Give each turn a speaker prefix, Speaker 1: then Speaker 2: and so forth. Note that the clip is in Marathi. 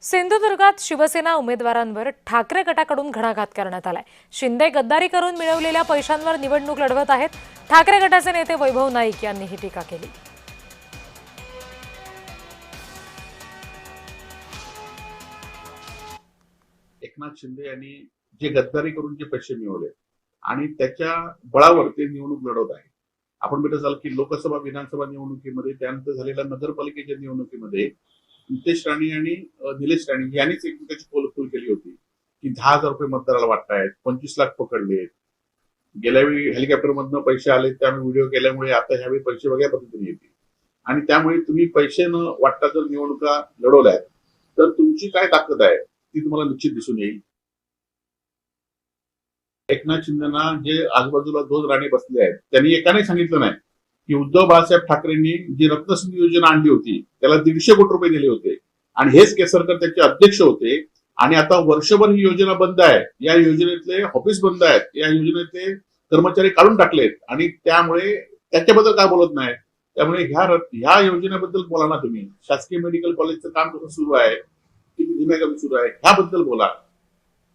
Speaker 1: सिंधुदुर्गात शिवसेना उमेदवारांवर ठाकरे गटाकडून घणाघात करण्यात आलाय। शिंदे गद्दारी करून मिळवलेल्या पैशांवर निवडणूक लढवत आहेत। ठाकरे गटाचे नेते वैभव नाईक यांनी ही टीका केली।
Speaker 2: एकनाथ शिंदे यांनी जे गद्दारी करून जे पैसे मिळवले आणि त्याच्या बळावर ते निवडणूक लढवत आहे। आपण भेटत असाल की लोकसभा विधानसभा निवडणुकीमध्ये त्यानंतर झालेल्या नगरपालिकेच्या निवडणुकीमध्ये नितेश राणे आणि निलेश राणे यांनीच एकमेकाची पोलखोल केली होती की 10,000 रुपये मतदाराला वाटतायत, 25 लाख पकडले, गेल्या वेळी हेलिकॉप्टर मधनं पैसे आले त्यामुळे व्हिडिओ केल्यामुळे आता ह्यावेळी पैसे वेगळ्या पद्धतीने येतील आणि त्यामुळे तुम्ही पैसे न वाटता जर निवडणुका लढवल्या तर तुमची काय ताकद आहे ती तुम्हाला निश्चित दिसून येईल। एकनाथ शिंदेना जे आजूबाजूला 2 राणे बसले आहेत त्यांनी एकाने सांगितलं नाही की उद्धव बाळासाहेब ठाकरेंनी जी रत्नसिंधू योजना आणली होती त्याला 150 कोटी रुपये दिले होते आणि हेच केसरकर त्याचे अध्यक्ष होते आणि आता वर्षभर ही योजना बंद आहे, या योजनेतले ऑफिस बंद आहेत, या योजनेतले कर्मचारी काढून टाकलेत आणि त्यामुळे त्याच्याबद्दल काय बोलत नाही। त्यामुळे ह्या योजनेबद्दल बोला ना तुम्ही। शासकीय मेडिकल कॉलेजचं काम कसं सुरू आहे, किती धीमे कमी सुरू आहे ह्याबद्दल बोला।